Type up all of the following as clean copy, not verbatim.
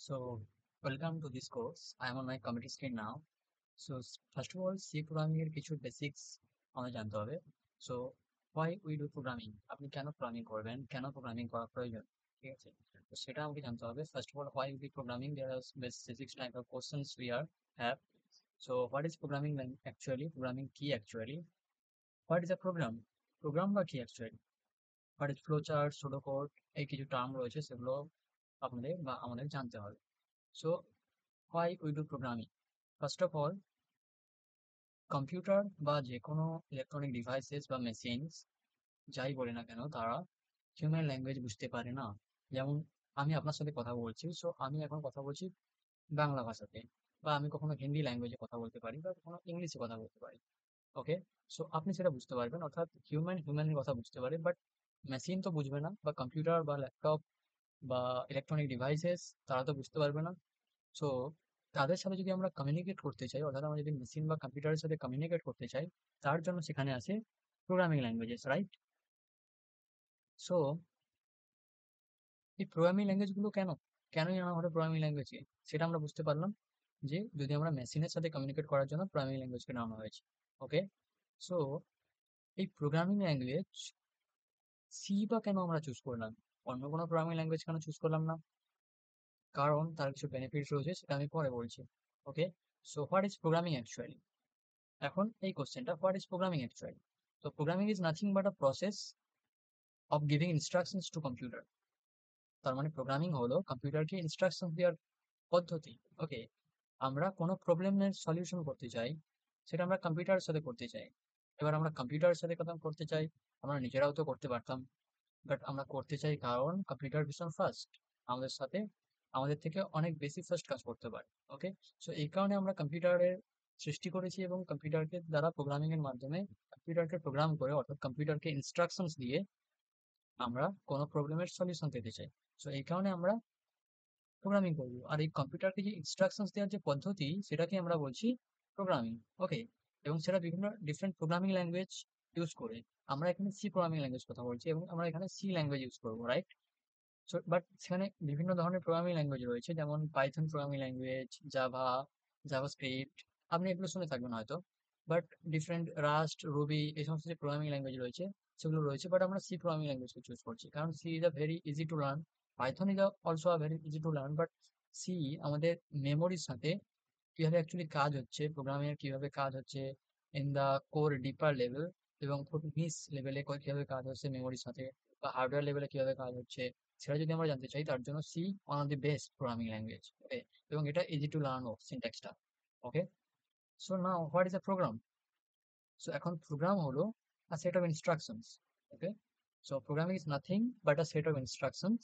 So, welcome to this course. I am on my computer screen now. So, first of all, C programming এর কিছু basics আমাদের জানতে হবে। So, why we do programming? আপনি কেন programming করবেন? কেন প্রোগ্রামিং করা প্রয়োজন? ঠিক আছে? তো সেটা আমাকে জানতে হবে। First of all, why we programming? There are basic type of questions we are have. So, what is programming actually? Programming কি actually? What is a program? Program বা কি actually? What is flowchart, pseudocode? এই কিছু term রয়েছে সেগুলো আপনাদের বা আমাদের জানতে হবে। So, why we do programming? First of all, computer বা যে কোনো ইলেকট্রনিক ডিভাইসেস বা মেশিনস যাই বলে না কেন তারা হিউম্যান ল্যাঙ্গুয়েজ বুঝতে পারে না। যেমন আমি আপনার সাথে কথা বলছি, সো আমি এখন কথা বলছি বাংলা ভাষাতে, বা আমি কখনো হিন্দি ল্যাঙ্গুয়েজে কথা বলতে পারি বা কখনো ইংলিশে কথা বলতে পারি। ওকে, সো আপনি সেটা বুঝতে পারবেন, অর্থাৎ হিউম্যানের কথা বুঝতে পারে, বাট মেশিন তো বুঝবে না, বা কম্পিউটার বা ল্যাপটপ বা ইলেকট্রনিক ডিভাইসেস তারা তো বুঝতে পারবে না। সো তাদের সাথে যদি আমরা কমিউনিকেট করতে চাই, অর্থাৎ আমরা যদি মেশিন বা কম্পিউটারের সাথে কমিউনিকেট করতে চাই, তার জন্য সেখানে আছে প্রোগ্রামিং ল্যাঙ্গুয়েজেস, রাইট? সো এই প্রোগ্রামিং ল্যাঙ্গুয়েজ গুলো কেনই আনা হলো প্রোগ্রামিং ল্যাঙ্গুয়েজকে, সেটা আমরা বুঝতে পারলাম যে যদি আমরা মেশিনের সাথে কমিউনিকেট করার জন্য প্রোগ্রামিং ল্যাঙ্গুয়েজকে আনা হয়েছে। ওকে, সো এই প্রোগ্রামিং ল্যাঙ্গুয়েজ সি বা কেন আমরা চুজ করলাম, অন্য কোনো প্রোগ্রামিং ল্যাঙ্গুয়েজ কেন চুজ করলাম না? কারণ তার কিছু বেনিফিটস রয়েছে, সেটা আমি পরে বলছি। Okay, so what is programming actually? এখন এই কোশ্চেনটা, হোয়াট ইজ প্রোগ্রামিং অ্যাকচুয়ালি? তো programming is nothing but a process of giving instructions to computer. তার মানে প্রোগ্রামিং হলো কম্পিউটারকে ইনস্ট্রাকশন দেওয়ার পদ্ধতি। ওকে, আমরা কোনো প্রবলেমের সলিউশন করতে চাই, সেটা আমরা কম্পিউটারের সাথে করতে চাই। এবার আমরা কম্পিউটারের সাথে কথা করতে চাই, আমরা নিজেরাও তো করতে পারতাম, বাট আমরা করতে চাই কারণ কম্পিউটার ভীষণ ফাস্ট, আমাদের সাথে আমাদের থেকে অনেক বেশি ফাস্ট কাজ করতে পারে। ওকে, সো এই কারণে আমরা কম্পিউটারের সৃষ্টি করেছি এবং কম্পিউটারকে দ্বারা প্রোগ্রামিং এর মাধ্যমে কম্পিউটারকে প্রোগ্রাম করে, অর্থাৎ কম্পিউটারকে ইনস্ট্রাকশনস দিয়ে আমরা কোনো প্রবলেমের সলিউশন পেতে চাই। সো এই কারণে আমরা প্রোগ্রামিং করব, আর এই কম্পিউটারকে যে ইনস্ট্রাকশনস দেওয়ার যে পদ্ধতি সেটাকে আমরা বলছি প্রোগ্রামিং। ওকে, এবং সেটা বিভিন্ন ডিফারেন্ট প্রোগ্রামিং ল্যাঙ্গুয়েজ ইউজ করে। আমরা এখানে সি প্রোগ্রামিং ল্যাঙ্গুয়েজ কথা বলছি এবং আমরা এখানে সি ল্যাঙ্গুয়েজ ইউজ করবো, রাইট? সো বাট সেখানে বিভিন্ন ধরনের প্রোগ্রামিং ল্যাঙ্গুয়েজ রয়েছে, যেমন Python programming language, Java, JavaScript, আপনি এগুলো শুনে থাকবেন হয়তো। বাট ডিফারেন্ট রাস্ট, রুবি, এই সমস্ত যে প্রোগ্রামিং ল্যাঙ্গুয়েজ রয়েছে সেগুলো রয়েছে, বাট আমরা সি প্রোগ্রামিং ল্যাঙ্গুয়েজকে চুজ করছি কারণ C is a very easy to learn. Python is also a very easy to learn, but C আমাদের মেমোরির সাথে কিভাবে অ্যাকচুয়ালি কাজ হচ্ছে, প্রোগ্রামের কিভাবে কাজ হচ্ছে ইন দা কোর ডিপার লেভেল, এবং খুব নিচ লেভেলে কিভাবে কাজ হচ্ছে মেমোরির সাথে, বা হার্ডওয়্যার লেভেলে কিভাবে কাজ হচ্ছে, সেটা যদি আমরা জানতে চাই, তার জন্য C one of the best programming language. Okay, এবং এটা ইজি টু লার্ন ও সিনট্যাক্সটা। Okay, so now what is a program? So এখন প্রোগ্রাম হলো a set of instructions. Okay, so programming is nothing but a set of instructions.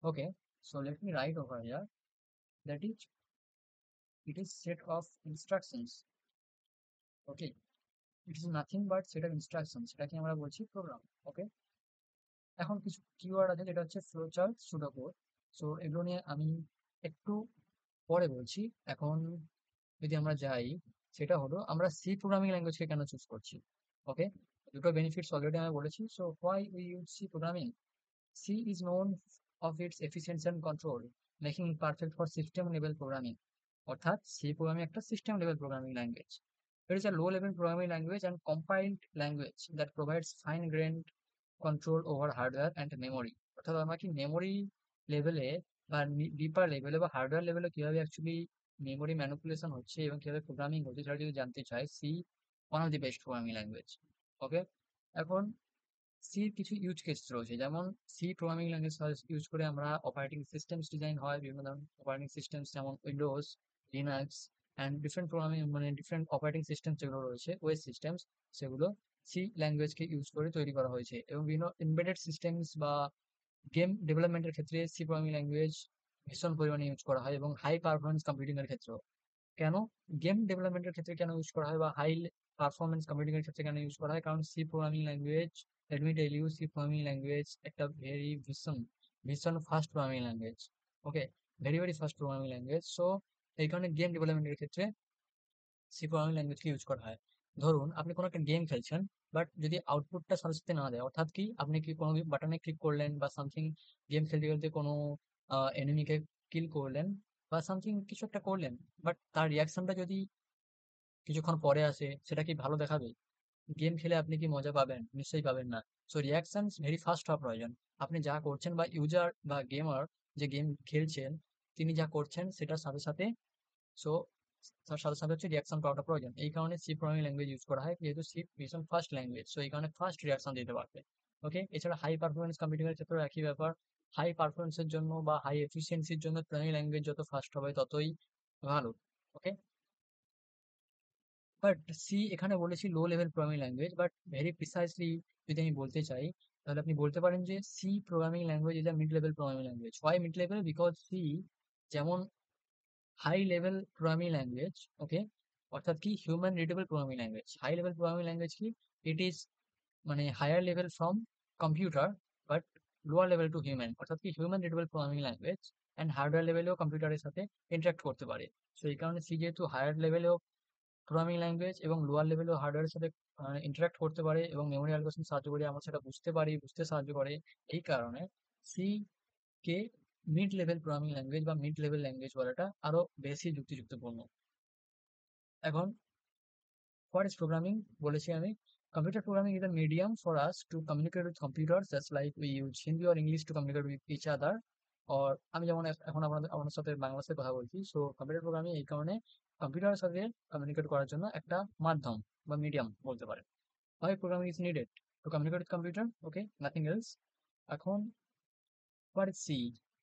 Okay, so let me write over here that is, it is set of instructions. Okay, it is nothing but set of instructions, সেটাকে আমরা বলছি programme. ওকে, এখন কিছু keyword আছে যেটা হচ্ছে flowchart, pseudocode. So এগুলো নিয়ে আমি একটু পরে বলছি। এখন যদি আমরা যাই, সেটা হলো আমরা সি প্রোগ্রামিং ল্যাঙ্গুয়েজকে কেন চুজ করছি। ওকে, দুটো বেনিফিটস অলরেডি আমি বলেছি। So why we use C programming? C is known of its efficiency and control, making it perfect for system level programming. অর্থাৎ সি প্রোগ্রামিং একটা system level programming language. It is a low level programming language and compiled language that provides fine grained control over hardware and memory. অর্থাৎ আমরা কি memory লেভেলে বা ডিপার লেভেলে বা hardware লেভেলে কিভাবে অ্যাকচুয়ালি মেমোরি ম্যানিপুলেশন হচ্ছে এবং কিভাবে প্রোগ্রামিং হচ্ছে সেটা যদি জানতে চাই, C one of the best programming language. Okay, এখন সির কিছু ইউজ কেস রয়েছে, যেমন সি প্রোগ্রামিং ল্যাঙ্গুয়েজ ইউজ করে আমরা অপারেটিং সিস্টেমস ডিজাইন হয়, বিভিন্ন ধরনের অপারেটিং সিস্টেমস যেমন Windows, Linux, and different programming মানে ডিফারেন্ট অপারেটিং সিস্টেম যেগুলো রয়েছে, ওয়েস সিস্টেমস, সেগুলো সি ল্যাঙ্গুয়েজকে ইউজ করে তৈরি করা হয়েছে। এবং বিভিন্ন এমবেডেড সিস্টেমস বা গেম ডেভেলপমেন্টের ক্ষেত্রে সি প্রোগ্রামিং ল্যাঙ্গুয়েজ ভীষণ পরিমাণে ইউজ করা হয়, এবং হাই পারফরমেন্স কম্পিউটিং এর ক্ষেত্রেও। কেন গেম ডেভেলপমেন্টের ক্ষেত্রে কেন ইউজ করা হয়, বা হাই পারফরমেন্স কম্পিউটিং এর ক্ষেত্রে কেন ইউজ করা হয়? কারণ C programming language, let me tell you, C programming language একটা ভেরি ভীষণ ভীষণ fast programming language. Okay, very very fast programming language. So এই কারণে গেম ডেভেলপমেন্টের ক্ষেত্রে সি প্রোগ্রামিং ল্যাঙ্গুয়েজকে ইউজ করা হয়। ধরুন আপনি কোনো একটা গেম খেলছেন, বাট যদি আউটপুটটা সাথে সাথে না দেয়, অর্থাৎ কি আপনি কি কোনো বাটনে ক্লিক করলেন বা সামথিং, গেম খেলতে খেলতে কোনো এনিমিকে কিল করলেন বা সামথিং কিছু একটা করলেন, বাট তার রিয়াকশনটা যদি কিছুক্ষণ পরে আসে, সেটা কি ভালো দেখাবে? গেম খেলে আপনি কি মজা পাবেন? নিশ্চয়ই পাবেন না। সো রিয়াকশনস ভেরি ফাস্ট হওয়া প্রয়োজন। আপনি যা করছেন বা ইউজার বা গেমার যে গেম খেলছেন, তিনি যা করছেন সেটার সাথে সাথে, সো তার সাথে সাথে হচ্ছে রিয়াকশন পাওয়াটা প্রয়োজন। এই কারণে সি প্রোগ্রামিং ল্যাঙ্গুয়েজ ইউজ করা হয়, যেহেতু সি ভীষণ ফাস্ট ল্যাঙ্গুয়েজ, সো এই কারণে ফাস্ট রিয়াকশন দিতে পারবে। ওকে, এছাড়া হাই পারফরমেন্স কম্পিউটিং এর ক্ষেত্রেও একই ব্যাপার। হাই পারফরমেন্সের জন্য বা হাই এফিসিয়েন্সির জন্য প্রোগ্রামিং ল্যাঙ্গুয়েজ যত ফাস্ট হবে ততই ভালো। ওকে, বাট সি এখানে বলেছি low level programming language, but very precisely যদি আমি বলতে চাই, তাহলে আপনি বলতে পারেন যে C programming language is a mid level programming language. Why mid level? Because C যেমন high level programming language, okay, অর্থাৎ কি human readable programming language. High level programming language কি? ইট ইজ মানে higher level from computer, but lower level to human, অর্থাৎ কি human readable programming language and hardware লেভেলেও কম্পিউটারের সাথে interact করতে পারে। সো এই কারণে সি যেহেতু হায়ার লেভেলেও প্রোগ্রামিং ল্যাঙ্গুয়েজ এবং লোয়ার লেভেলেও হার্ডওয়্যারের সাথে ইন্টারাক্ট করতে পারে এবং মেমোরি অ্যালগোরিদম সাহায্য করে আমরা সেটা বুঝতে সাহায্য করে। এই কারণে C K mid level programming language বা মিড লেভেল ল্যাঙ্গুয়েজ বলাটা আরো বেশি যুক্তিযুক্তপূর্ণ। এখন হোয়াট ইজ প্রোগ্রামিং বলেছি আমি। Computer programming is a medium for us to communicate with computer, just like we use Hindi or English to communicate with each other. Or আমি যেমন এখন আপনার সাথে বাংলাতে কথা বলছি, সো কম্পিউটার প্রোগ্রামিং এই কারণে কম্পিউটারের সাথে কমিউনিকেট করার জন্য একটা মাধ্যম বা মিডিয়াম বলতে পারেন। Why programming is needed? To communicate with computer, okay, nothing else. এখন what is C?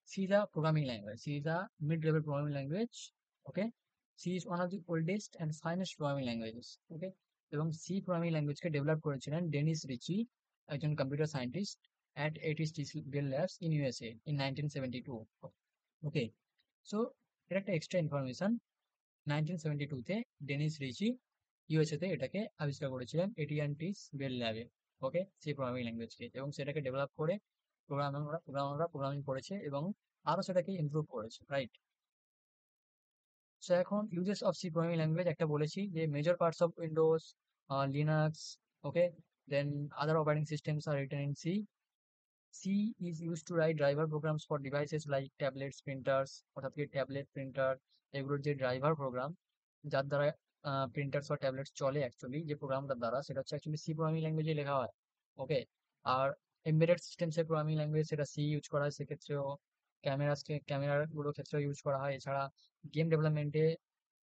C is a programming language. C is a mid-level programming language. Okay. C is one of the oldest and finest programming languages. Okay. এবং C programming ল্যাঙ্গুয়েজকে develop করেছিলেন Dennis Ritchie, একজন computer scientist at HST Bell Labs in USA in 1972। Okay, so এটা একটা extra information. 1972 তে Dennis Richi USA তে এটাকে আবিষ্কার করেছিলেন এটিএনটিস বেল ল্যাবে। ওকে, সি প্রোগ্রামিং ল্যাঙ্গুয়েজকে, এবং সেটাকে ডেভেলপ করে প্রোগ্রামাররা প্রোগ্রামিং করেছে এবং আরো সেটাকে ইমপ্রুভ করেছে, রাইট? সো এখন uses of C programming language একটা বলেছি যে major parts of Windows, Linux, okay, then other operating systems are written in C. C is use to write driver programs for devices like tablets, printers, অর্থাৎ কি tablet, printer, এগুলোর যে driver programme যার দ্বারা printers বা tablets চলে, actually যে প্রোগ্রামটার দ্বারা, সেটা হচ্ছে অ্যাকচুয়ালি সি প্রোগ্রামিং ল্যাঙ্গুয়েজে লেখা হয়। ওকে, আর এমবেডেড সিস্টেমসের প্রোগ্রামিং ল্যাঙ্গুয়েজ সেটা সি ইউজ করা হয়, সেক্ষেত্রেও ক্যামেরাগুলোর ক্ষেত্রেও ইউজ করা হয়। এছাড়া গেম ডেভেলপমেন্টে,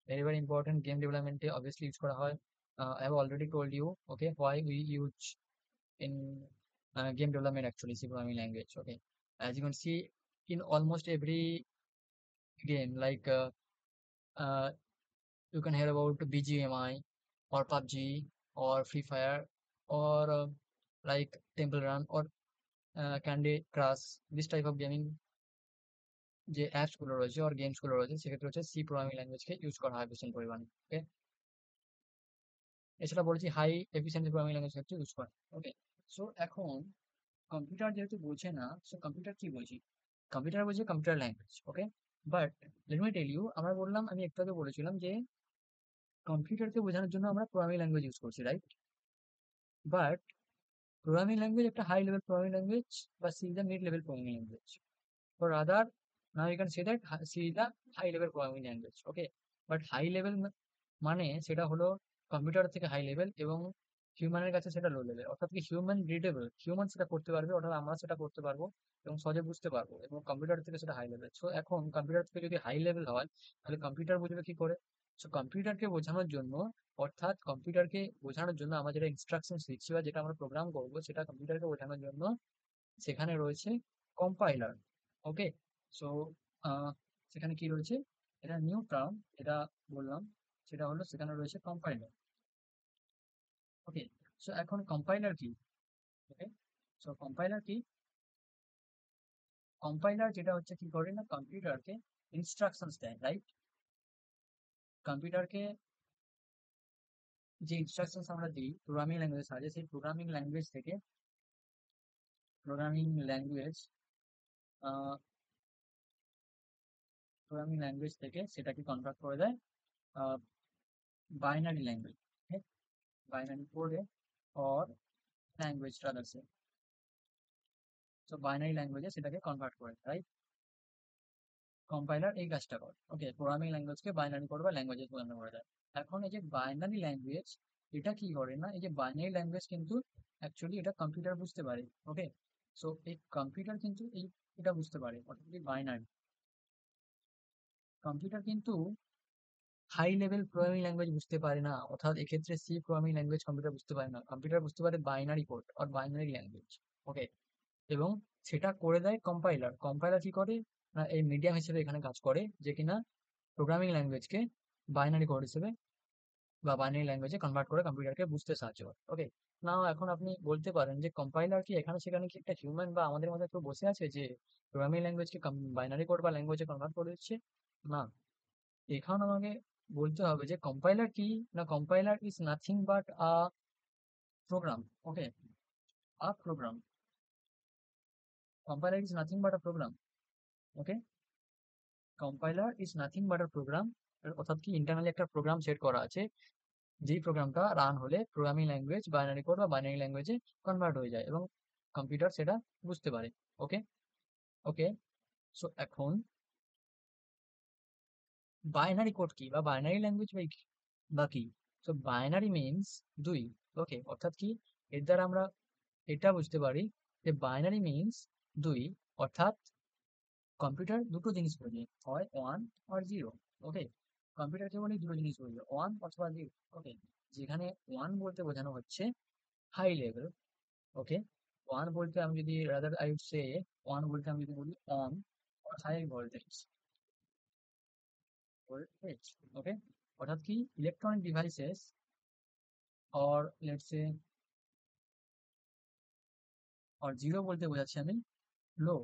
ভেরি ভেরি ইম্পর্টেন্ট, গেম ডেভেলপমেন্টে অবভিয়াসলি ইউজ করা হয়। I have already told you, okay, why we use in game development actually C programming language. Okay, as you can see in almost every game, like uh, you can hear about BGMI or PUBG or Free Fire or like Temple Run or Candy Crush, this type of gaming যে apps গুলো রয়েছে আর games গুলো রয়েছে, সেক্ষেত্রে হচ্ছে C programming ল্যাঙ্গুয়েজকে use করা হয় বেশি পরিমাণে। ওকে, এছাড়া বলেছি হাই এফিসিয়েন্সি প্রোগ্রামিং ল্যাঙ্গুয়েজ ক্ষেত্রে ইউজ করা। ওকে, সো এখন কম্পিউটার যেহেতু বলছে না, সো কম্পিউটার কি বলছি? কম্পিউটার বলছে computer language. Okay, but let me tell you, আমরা বললাম, আমি একটু আগে বলেছিলাম যে কম্পিউটারকে বোঝানোর জন্য আমরা প্রোগ্রামিং ল্যাঙ্গুয়েজ ইউজ করছি, রাইট? বাট প্রোগ্রামিং ল্যাঙ্গুয়েজ একটা হাই লেভেল প্রোগ্রামিং ল্যাঙ্গুয়েজ বা C is the mid level programming language, or rather now you can say that C is the high level programming language. Okay, but high level মানে সেটা হলো computer থেকে high level এবং হিউম্যানের কাছে সেটা low level, অর্থাৎ কি হিউম্যান রিডেবল, হিউম্যান সেটা করতে পারবে, অর্থাৎ আমরা সেটা করতে পারবো এবং সহজে বুঝতে পারবো, এবং কম্পিউটার থেকে সেটা হাই লেভেল। সো এখন কম্পিউটার থেকে যদি হাই লেভেল হয়, তাহলে কম্পিউটার বুঝবে কি করে? সো কম্পিউটারকে বোঝানোর জন্য, অর্থাৎ কম্পিউটারকে বোঝানোর জন্য আমরা যেটা ইনস্ট্রাকশন দিচ্ছি বা যেটা আমরা প্রোগ্রাম করবো, সেটা কম্পিউটারকে বোঝানোর জন্য সেখানে রয়েছে কম্পাইলার। ওকে, সো সেখানে কি রয়েছে? এটা নিউ টার্ম, এটা বললাম, সেটা হলো সেখানে রয়েছে কম্পাইলার। ওকে, সো এখন কম্পাইলার কি? ওকে, সো কম্পাইলার কি? কম্পাইলার যেটা হচ্ছে কি করে না, কম্পিউটারকে ইনস্ট্রাকশনস দেয়, রাইট? কম্পিউটারকে যে ইনস্ট্রাকশনস আমরা দিই প্রোগ্রামিং ল্যাঙ্গুয়েজ সাহায্যে, সেই প্রোগ্রামিং ল্যাঙ্গুয়েজ থেকে সেটাকে কনভার্ট করে দেয় বাইনারি ল্যাঙ্গুয়েজ, বাইনারি কোডে or language rather say. So binary language সেটাকে কনভার্ট করে, রাইট? কম্পাইলার এই কাজটা করে। ওকে, প্রোগ্রামিং ল্যাঙ্গুয়েজকে বাইনারি কোড বা ল্যাঙ্গুয়েজে পরিণত করা যায়। এখন এই যে বাইনারি ল্যাঙ্গুয়েজ, এটা কি করে না, এই যে বাইনারি ল্যাঙ্গুয়েজ কিন্তু অ্যাকচুয়ালি এটা কম্পিউটার বুঝতে পারে। ওকে, সো এই কম্পিউটার কিন্তু এটা বুঝতে পারে, অর্থাৎ বাইনারি। কম্পিউটার কিন্তু হাই লেভেল প্রোগ্রামিং ল্যাঙ্গুয়েজ বুঝতে পারে না, অর্থাৎ এক্ষেত্রে সি প্রোগ্রামিং ল্যাঙ্গুয়েজ কম্পিউটার বুঝতে পারে না। কম্পিউটার বুঝতে পারে বাইনারি কোড আর বাইনারি ল্যাঙ্গুয়েজ। ওকে, এবং সেটা করে দেয় কম্পাইলার। কম্পাইলার কি করে না, এই মিডিয়াম হিসেবে এখানে কাজ করে, যে কিনা প্রোগ্রামিং ল্যাঙ্গুয়েজকে বাইনারি কোড হিসেবে বা বাইনারি ল্যাঙ্গুয়েজে কনভার্ট করে কম্পিউটারকে বুঝতে সাহায্য করে। ওকে, নাও এখন আপনি বলতে পারেন যে কম্পাইলার কি এখানে সেখানে কি একটা হিউম্যান বা আমাদের মধ্যে কেউ বসে আছে যে প্রোগ্রামিং ল্যাঙ্গুয়েজকে বাইনারি কোড বা ল্যাঙ্গুয়েজে কনভার্ট করে দিচ্ছে? না, এখন আমাকে বলতে হবে যে কম্পাইলার কি না, compiler is nothing but a program. Okay, a program, compiler is nothing but a program. Okay, compiler is nothing but a program, অর্থাৎ কি ইন্টারনালি একটা প্রোগ্রাম সেট করা আছে, যেই প্রোগ্রামটা রান হলে প্রোগ্রামিং ল্যাঙ্গুয়েজ বাইনারি কোড বা বাইনারি ল্যাঙ্গুয়েজে কনভার্ট হয়ে যায় এবং কম্পিউটার সেটা বুঝতে পারে। ওকে, ওকে, সো এখন বাইনারি কোড কি বা বাইনারি ল্যাঙ্গুয়েজ বা কি? সো বাইনারি মিনস দুই। ওকে, অর্থাৎ কি এর দ্বারা আমরা এটা বুঝতে পারি যে বাইনারি মিনস দুই, অর্থাৎ কম্পিউটার দুটো জিনিস বোঝে, হয় ওয়ান আর জিরো। ওকে, কম্পিউটারকে বলি দুটো জিনিস বোঝে, ওয়ান অথবা জিরো। ওকে, যেখানে ওয়ান বলতে বোঝানো হচ্ছে হাই লেভেল। ওকে, ওয়ান বলতে আমি যদি rather I would say, one বলতে আমি যদি বলি on or high voltage. Voltage, okay, অর্থাৎ কি electronic devices or let's say, or zero বলতে বোঝাচ্ছি আমি low.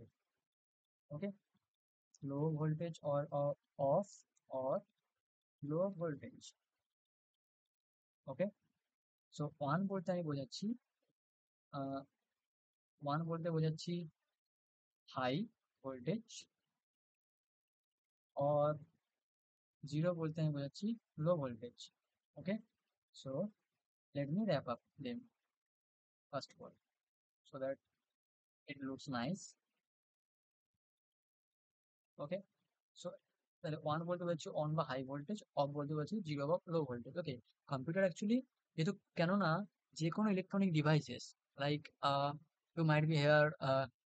Okay, low voltage or off or low voltage. Okay, so one বলতে আমি বোঝাচ্ছি ওয়ান বলতে বোঝাচ্ছি হাই ভোল্টেজ, और জিরো বলতে আমি বোঝাচ্ছি লো voltage. Okay, so let me wrap up them first of all so that it looks nice. Okay, so তাহলে ওয়ান বলতে বলছি অন বা হাই ভোল্টেজ, অফ বলতে বলছি জিরো বা low voltage. Okay, computer actually যেহেতু, কেননা যে কোনো electronic devices like you might be here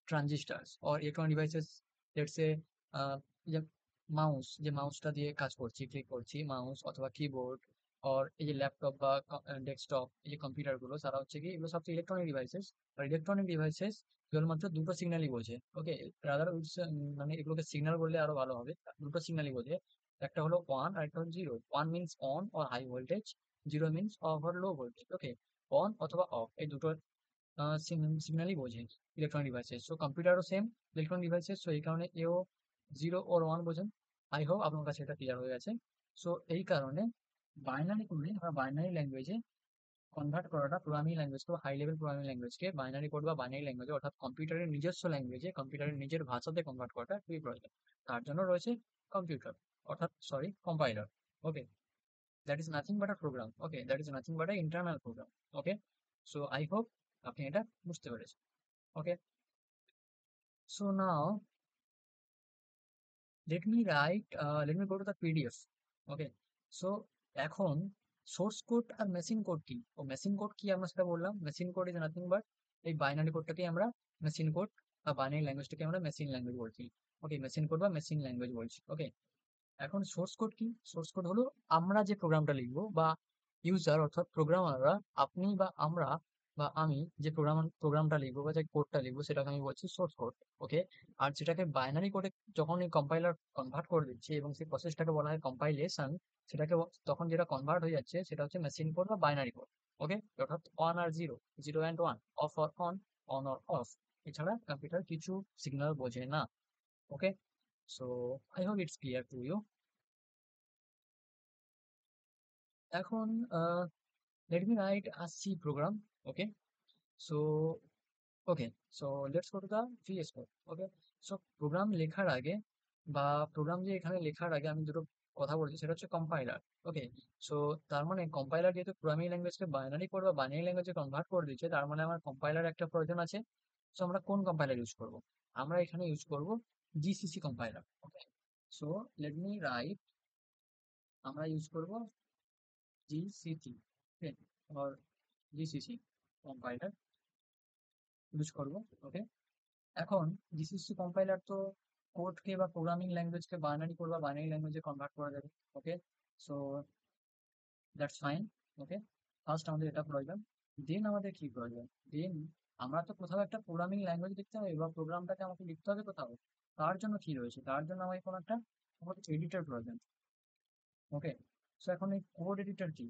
transistors or electronic devices, let's say যে মাউস, যে মাউসটা দিয়ে কাজ করছি, ক্লিক করছি, মাউস অথবা কিবোর্ড, অর এই যে ল্যাপটপ বা ডেস্কটপ, এই যে কম্পিউটার গুলো, তারা হচ্ছে কি এগুলো সব ইলেকট্রনিক ডিভাইসেস। আর ইলেকট্রনিক ডিভাইসেস কেবলমাত্র দুটো সিগন্যালই বোঝে। ওকে, রাদার মানে এগুলোকে সিগন্যাল বললে আরো ভালো হবে। দুটো সিগন্যালই বোঝে, একটা হলো ওয়ান আর একটা হলো zero. One means on or high voltage, zero means off or low voltage. Okay, on অথবা অফ এই দুটো সিগন্যালই বোঝে ইলেকট্রনিক ডিভাইসেস। সো কম্পিউটারও সেম ইলেকট্রনিক ডিভাইসেস, সো এই কারণে এও জিরো ওর ওয়ান বোঝেন। আই হোপ আপনার কাছে এটা ক্লিয়ার হয়ে গেছে। সো এই কারণে বাইনারি কোডে বা বাইনারি ল্যাঙ্গুয়েজে কনভার্ট করাটা, প্রোগ্রামিং ল্যাঙ্গুয়েজকে বা হাই লেভেল প্রোগ্রামিং ল্যাঙ্গুয়েজকে বাইনারি কোড বা বাইনারি ল্যাঙ্গুয়েজে, অর্থাৎ কম্পিউটারের নিজস্ব ল্যাঙ্গুয়েজে, কম্পিউটারের নিজের ভাষাতে কনভার্ট করাটা খুবই প্রয়োজন। তার জন্য রয়েছে কম্পিউটার, অর্থাৎ sorry compiler. Okay, that is nothing but a program. Okay, that is nothing but a internal program. Okay, so I hope আপনি এটা বুঝতে পেরেছেন। Okay, so now let me go to the PDF. Okay, so এখন source code আর machine code কি, ও machine code কি আমরা সেটা বললাম। Machine code is nothing but এই বাইনারি কোডটাকে আমরা মেশিন কোড বা বাইনারি ল্যাঙ্গুয়েজটাকে আমরা মেশিন ল্যাঙ্গুয়েজ বলছি। ওকে, মেশিন কোড বা মেশিন ল্যাঙ্গুয়েজ বলছি। ওকে, এখন সোর্স কোড কি? সোর্স কোড হলো আমরা যে প্রোগ্রামটা লিখবো বা ইউজার অর্থাৎ প্রোগ্রামাররা, আপনি বা আমরা বা আমি যে প্রোগ্রামটা লিখবো বা যে কোডটা লিখবো সেটাকে আমি বলছি সোর্স কোড। ওকে, আর যেটাকে বাইনারি কোডে যখন এই কম্পাইলার কনভার্ট করে দিচ্ছে এবং সেই প্রসেসটাকে বলা হয় কম্পাইলেশন, তখন যেটা কনভার্ট হয়ে যাচ্ছে সেটা হচ্ছে মেশিন কোড বা বাইনারি কোড। ওকে, অর্থাৎ ওয়ান আর zero, zero and one, off or on or off, এছাড়া কম্পিউটার কিছু সিগন্যাল বোঝে না। Okay, so I hope it's clear to you. এখন let me write a C program. Okay, so okay, so let's go to the VS Code. Okay, so program লেখার আগে বা programme যে এখানে লেখার আগে আমি দুটো কথা বলছি, সেটা হচ্ছে কম্পাইলার। ওকে, সো তার মানে কম্পাইলার যেহেতু প্রোগ্রামিং ল্যাঙ্গুয়েজকে বাইনারি কোড বা বাইনারি ল্যাঙ্গুয়েজে কনভার্ট করে দিচ্ছে, তার মানে আমার কম্পাইলার একটা প্রয়োজন আছে। সো আমরা কোন কম্পাইলার ইউজ করব? আমরা এখানে ইউজ করব GCC compiler. Okay, so let me write, আমরা ইউজ করব GCC, okay, or GCC compiler use করব। ওকে, এখন জিসিসি কম্পাইলার তো কোডকে বা প্রোগ্রামিং ল্যাঙ্গুয়েজকে বাইনারি কোড বা বাইনারি ল্যাঙ্গুয়েজে কনভার্ট করা যাবে। Okay, so that's fine. Okay, first আমাদের এটা প্রয়োজন। দেন আমাদের কি প্রয়োজন? দেন আমরা তো কোথাও একটা প্রোগ্রামিং ল্যাঙ্গুয়েজ লিখতে হবে বা প্রোগ্রামটাকে আমাকে লিখতে হবে কোথাও। তার জন্য কি রয়েছে? তার জন্য আমাকে কোনো একটা কোড এডিটর প্রয়োজন। ওকে, সো এখন এই কোড এডিটর কি?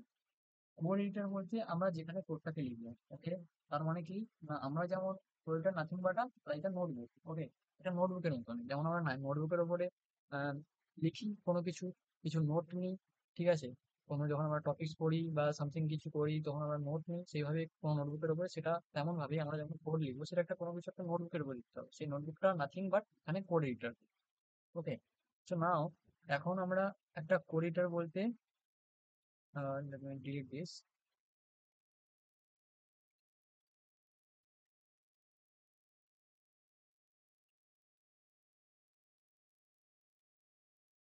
কোড এডিটর বলতে আমরা যেখানে কোডটাকে লিখবো। ওকে, তার মানে কি না, আমরা যেমন কোডটা nothing but like a notebook. Okay, এটা নোটবুকের মতন, যেমন আমরা নোটবুকের উপরে আহ, লিখি কোনো কিছু, কিছু নোট নিই, ঠিক আছে? কোনো যখন আমরা টপিকস পড়ি বা সামথিং কিছু করি তখন আমরা নোট নিই, সেইভাবে কোনো নোটবুকের উপরে সেটা তেমন ভাবে আমরা যখন কোড লিখবো সেটা একটা কোনো কিছু একটা নোটবুকের উপর লিখতে হবে। সেই নোটবুকটা নাথিং বাট এখানে কোড এডিটর। ওকে, সো নাও এখন আমরা একটা কোড এডিটর বলতে let me delete this.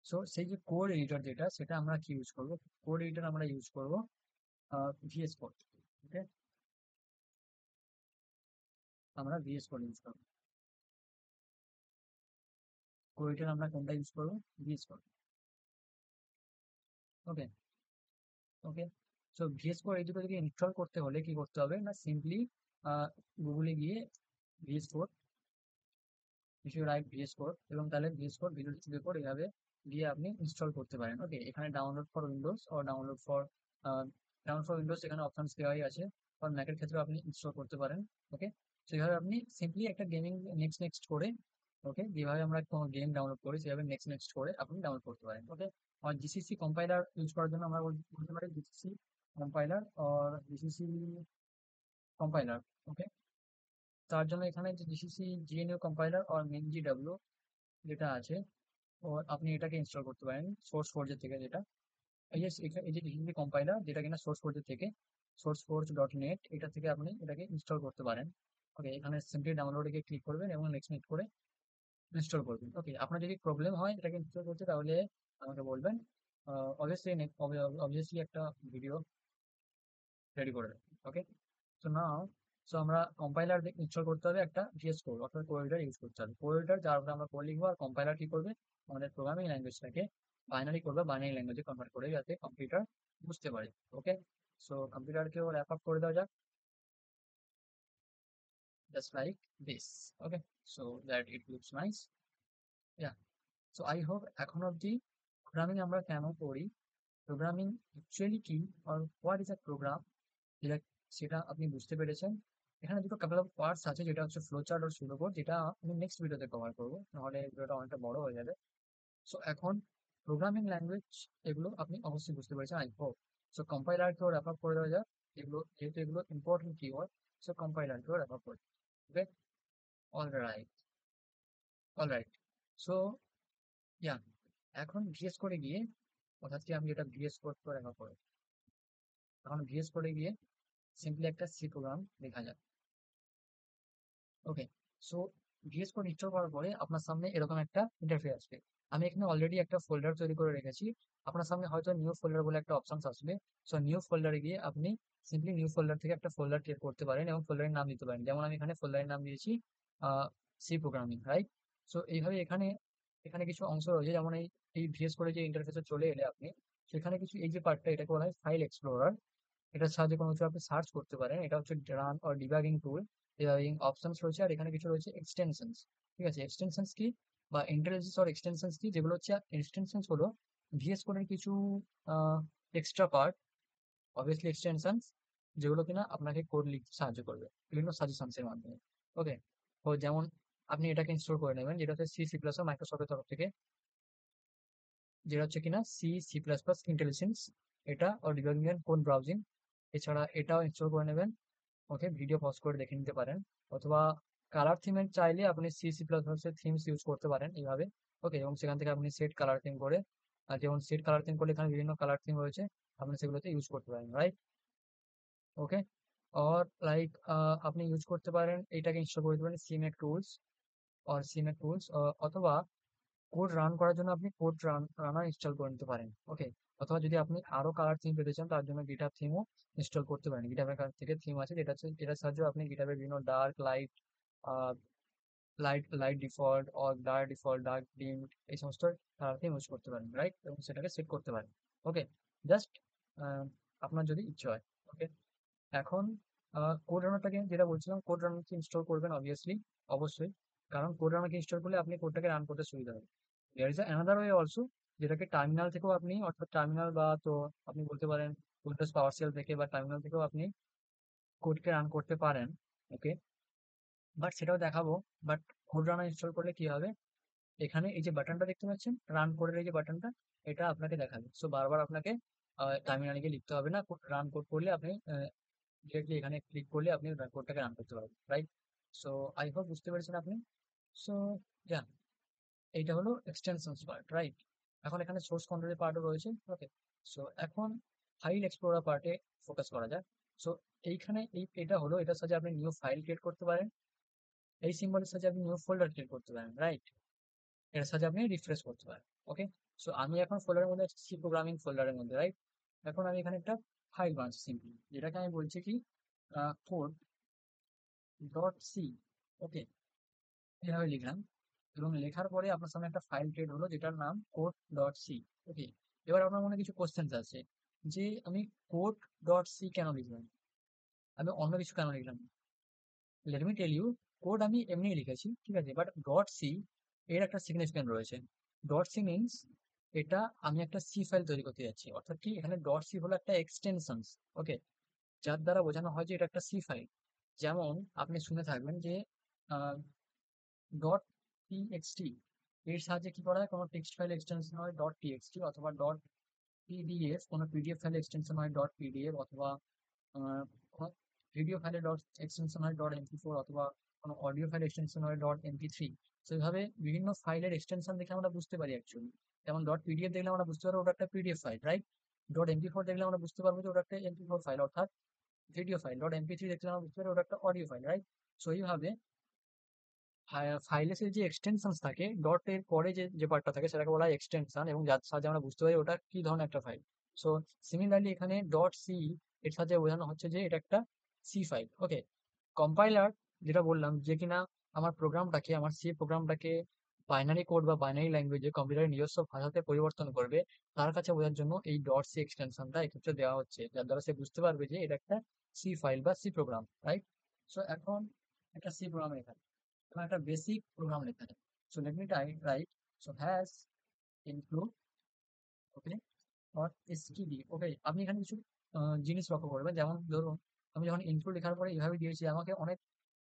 So সেই যে কোড এডিটর যেটা, সেটা আমরা কি ইউজ করব? কোড এডিটর আমরা ইউজ করব ভিএস কোড। ওকে, আমরা ভিএস কোড ইউজ করব। কোড এডিটর আমরা কোনটা ইউজ করব? VS code. Okay, okay, so VS code এই দুটো যদি ইনস্টল করতে হলে কি করতে হবে না, সিম্পলি গুগলে গিয়ে VS code, if you write VS code, এবং তাহলে VS code video studio code এভাবে গিয়ে আপনি ইনস্টল করতে পারেন। ওকে, এখানে ডাউনলোড ফর উইন্ডোজ ও ডাউনলোড ফর উইন্ডোজ এখানে অপশনস দেওয়াই আছে। আর ম্যাকের ক্ষেত্রে আপনি ইনস্টল করতে পারেন। ওকে, সেইভাবে আপনি সিম্পলি একটা গেমিং নেক্সট নেক্সট করে, ওকে, যেভাবে আমরা কোনো গেম ডাউনলোড করি সেভাবে নেক্সট নেক্সট করে আপনি ডাউনলোড করতে পারেন। ওকে, আর জিসিসি কম্পাইলার ইউজ করার জন্য আমরা বলতে পারি জিসিসি কম্পাইলার আর জিসিসি কম্পাইলার। ওকে, তার জন্য এখানে যে জিসিসি জিএনইউ কম্পাইলার আর মেন জিডব্লিউ যেটা আছে, ও আপনি এটাকে ইনস্টল করতে পারেন সোর্স ফোর্জের থেকে। যেটা এই যে জিসিসি কম্পাইলার যেটা কিনা সোর্স ফোর্জের থেকে, সোর্স ফোর্জ ডট নেট, এটা থেকে আপনি এটাকে ইনস্টল করতে পারেন। ওকে, এখানে সিম্পলি ডাউনলোডে গিয়ে ক্লিক করবেন এবং নেক্সট নেক্সট করে ইনস্টল করবেন। ওকে, আপনার যদি প্রবলেম হয় এটাকে ইনস্টল করতে তাহলে আমাকে বলবেন, অবভিয়াসলি অবভিয়াসলি একটা ভিডিও রেডি করে দেবেন। ওকে, সো নাও, সো আমরা কম্পাইলার ইনস্টল করতে হবে একটা ভিএস কোড, অর্থাৎ কোড এডিটর ইউজ করতে হবে। কোড এডিটর যার উপরে আমরা কোড লিখবো, আর কম্পাইলার কি করবে? আমাদের প্রোগ্রামিং ল্যাঙ্গুয়েজটাকে বাইনারি করবে, বাইনারি ল্যাঙ্গুয়েজে কনভার্ট করে যাতে কম্পিউটার বুঝতে পারে। ওকে, সো কম্পিউটারকেও র্যাপ আপ করে দেওয়া যাক just like this. Okay, so that it looks nice. Yeah, so I hope এখন অব্দি প্রোগ্রামিং আমরা কেন করি, প্রোগ্রামিং অ্যাকচুয়ালি কি, আর হোয়াট ইজ আ প্রোগ্রাম, যেটা সেটা আপনি বুঝতে পেরেছেন। এখানে দুটো কাপল অফ পার্টস আছে, যেটা হচ্ছে ফ্লো চার্ট আর সুডো কোড, যেটা আমি নেক্সট ভিডিওতে কভার করবো, নাহলে ভিডিওটা অনেকটা বড় হয়ে যাবে। সো এখন প্রোগ্রামিং ল্যাঙ্গুয়েজ এগুলো আপনি অবশ্যই বুঝতে পেরেছেন আই হোপ। সো কম্পাইলারকেও র্যাপ আপ করে দেওয়া যাক, এগুলো যেহেতু এগুলো ইম্পর্টেন্ট কিওয়ার্ড, সো কম্পাইলারকেও র্যাপ আপ করে। Okay, all right, all right, so yeah, এখন ভিএস করে গিয়ে, অর্থাৎ কি আমি যেটা ভিএস কোড করে র্যাপ আপ করে, এখন ভিএস করে গিয়ে সিম্পলি একটা সি প্রোগ্রাম লেখা যাক। ওকে, সো ভিএস কোড ইনস্টল করার পরে আপনার সামনে এরকম একটা ইন্টারফেস আসবে। আমি এখানে অলরেডি একটা ফোল্ডার তৈরি করে রেখেছি, আপনার সামনে হয়তো নিউ ফোল্ডার বলে একটা অপশন আসবে। সো নিউ ফোল্ডারে গিয়ে আপনি সিম্পলি নিউ ফোল্ডার থেকে একটা ফোল্ডার ক্রিয়েট করতে পারেন এবং ফোল্ডারের নাম দিতে পারেন, যেমন আমি এখানে ফোল্ডারের নাম দিয়েছি সি প্রোগ্রামিং, রাইট? সো এইভাবে এখানে এখানে কিছু অংশ রয়েছে, যেমন এই ভিএস কোডে যে ইন্টারফেসে চলে এলে আপনি, সেখানে কিছু এই যে পার্টটা, এটাকে বলা হয় ফাইল এক্সপ্লোরার। এটার সাহায্যে কোনো কিছু আপনি সার্চ করতে পারেন, এটা হচ্ছে run or debugging tool. Debugging options রয়েছে, আর এখানে কিছু রয়েছে এক্সটেনশনস। ঠিক আছে, এক্সটেনশনস কি বা ইন্টারফেস অর এক্সটেনশনস কি, যেগুলো হচ্ছে এক্সটেনশনস হলো ভিএস কোডের কিছু এক্সট্রা পার্ট, অবভিয়াসলি এক্সটেনশনস, যেগুলো কিনা আপনাকে কোড লিখতে সাহায্য করবে বিভিন্ন সাজেশনস এর মাধ্যমে। ওকে, তো যেমন আপনি এটাকে ইনস্টল করে নেবেন, যেটা হচ্ছে সি সি প্লাস মাইক্রোসফটের তরফ থেকে, যেটা হচ্ছে কিনা C C plus plus intelligence, এটা ও ডিবাগিং এর কোড ব্রাউজিং। এছাড়া এটাও ইনস্টল করে নেবেন। ওকে, ভিডিও পজ করে দেখে নিতে পারেন, অথবা কালার থিমের চাইলে আপনি C C plus plus themes use করতে পারেন এইভাবে। ওকে, এবং সেখান থেকে আপনি সেট কালার থিম করে, আর যেমন সেট কালার থিম করলে এখানে বিভিন্ন কালার থিম রয়েছে, আপনি সেগুলোতে ইউজ করতে পারেন, রাইট? ওকে, और লাইক আপনি ইউজ করতে পারেন, এটাকে ইনস্টল করে দিতে পারেন সিমেক টুলস অর সিমেক টুলস, অথবা কোড রান করার জন্য আপনি রানার ইনস্টল করে নিতে পারেন। ওকে, অথবা যদি আপনি আরো কালার থিম পেতে চান তার জন্য গিটহাব থিমও ইনস্টল করতে পারেন। গিটহাবের কাছ থেকে থিম আছে যেটার সাহায্যে আপনি গিটহাবের বিভিন্ন dark light, light default or dark default, dark deemed, এই সমস্ত কালারকে ইউজ করতে পারেন, রাইট? এবং সেটাকে সেট করতে পারেন। ওকে, জাস্ট আপনার যদি ইচ্ছে হয়। ওকে, এখন কোড রানারটাকে যেটা বলছিলাম, কোড রানারকে ইনস্টল করবেন অবশ্যই, কারণ কোড রানারকে ইনস্টল করলে আপনি কোডটাকে রান করতে সুবিধা হবে। There is another way also, যেটাকে টার্মিনাল থেকেও আপনি, অর্থাৎ টার্মিনাল বা তো আপনি বলতে পারেন উইন্ডোজ পাওয়ার সেল থেকে বা টার্মিনাল থেকেও আপনি কোডকে রান করতে পারেন। ওকে, বাট সেটাও দেখাবো। বাট কোড রানার ইনস্টল করলে কি হবে, এখানে এই যে বাটনটা দেখতে পাচ্ছেন, রান কোডের এই যে বাটনটা, এটা আপনাকে দেখাবে। সো বারবার আপনাকে টার্মিনালে গিয়ে লিখতে হবে না। রান কোড করলে আপনি ডিরেক্টলি এখানে ক্লিক করলে আপনি কোডটাকে রান করতে পারবেন, রাইট? সো আই হোপ বুঝতে পেরেছেন আপনি। সো ইয়া, এইটা হলো এক্সটেনশনস পার্ট, রাইট? এখন এখানে সোর্স কন্ট্রোলের পার্টও রয়েছে। ওকে, সো এখন ফাইল এক্সপ্লোরার পার্টে ফোকাস করা যাক। সো এইখানে এটা হলো, এটার সাথে আপনি নিউ ফাইল ক্রিয়েট করতে পারেন, এই সিম্বলের সাথে আপনি নিউ ফোল্ডার ক্রিয়েট করতে পারেন, রাইট? এর সাথে আপনি রিফ্রেশ করতে পারেন। ওকে, সো আমি এখন ফোল্ডারের মধ্যে আছি, সি প্রোগ্রামিং ফোল্ডারের মধ্যে, রাইট? এখন আমি এখানে একটা ফাইল বানাচ্ছি সিম্পলি, যেটাকে আমি বলছি কি কোড ডট সি। ওকে, এভাবে লিখলাম, এবং লেখার পরে আপনার সামনে একটা ফাইল ক্রিয়েট হলো যেটার নাম কোড ডট সি। ওকে, এবার আপনার মনে কিছু কোশ্চেন আছে যে আমি কোড ডট সি কেন লিখলাম, আমি অন্য কিছু কেন লিখলাম না? Let me tell you, code আমি এমনি লিখেছি, ঠিক আছে, বাট ডট সি এর একটা সিগনিফিকেন্ট রয়েছে। ডট সি মিনস এটা আমি একটা সি ফাইল তৈরি করতে যাচ্ছি, অর্থাৎ কি এখানে ডট সি হলো একটা এক্সটেনশন। ওকে, যার দ্বারা বোঝানো হয় যে এটা একটা সি ফাইল। যেমন আপনি শুনে থাকবেন যে ডট টিএক্সটি এর সাহায্যে কি করা হয়, কোনো টেক্সট ফাইল এক্সটেনশন হয় ডট টিএক্সটি, অথবা ডট পিডিএফ, কোনো পিডিএফ ফাইল এক্সটেনশন হয় ডট পিডিএফ, অথবা ভিডিও ফাইলের ডট এক্সটেনশন হয় ডট এমপি4, অথবা কোনো অডিও ফাইল এক্সটেনশন হয় ডট এমপি3। তো এইভাবে বিভিন্ন ফাইলের এক্সটেনশন দেখে আমরা বুঝতে পারি অ্যাকচুয়ালি। যেমন ডট পিডিএফ দেখলে আমরা বুঝতে পারবো ওটা একটা পিডিএফ ফাইল, রাইট? ডট এমপি4 দেখলে আমরা বুঝতে পারবো যে ওটা একটা এমপি4 ফাইল, অর্থাৎ ভিডিও ফাইল। ডট এমপি3 দেখলে আমরা বুঝতে পারবো ওটা একটা অডিও ফাইল, রাইট? সো এইভাবে ফাইলের যে এক্সটেনশন থাকে, ডট এর পরে যে যে পার্টটা থাকে সেটাকে বলা হয় এক্সটেনশন, এবং যার সাহায্যে আমরা বুঝতে পারি ওটা কি ধরনের একটা ফাইল। সো সিমিলারলি এখানে ডট সি এর সাথে বোঝানো হচ্ছে যে এটা একটা সি ফাইল। ওকে, কম্পাইলার যেটা বললাম যে কিনা আমার সি প্রোগ্রামটাকে বাইনারি কোড বা বাইনারি ল্যাঙ্গুয়েজে কম্পিউটারের নিজস্ব ভাষাতে পরিবর্তন করবে, তার কাছে বোঝার জন্য এই ডট সি এক্সটেনশনটা এক্ষেত্রে দেওয়া হচ্ছে, যার দ্বারা সে বুঝতে পারবে যে এটা একটা সি ফাইল বা সি প্রোগ্রাম, রাইট? সো এখন একটা সি প্রোগ্রাম এখানে এবং একটা বেসিক প্রোগ্রাম লেখা যায়। So let me right, so has include, okay, or std। ওকে, আপনি এখানে কিছু জিনিস লক্ষ্য করবেন, যেমন ধরুন আমি যখন ইনক্লুড লেখার পরে এভাবে দিয়েছি, আমাকে অনেক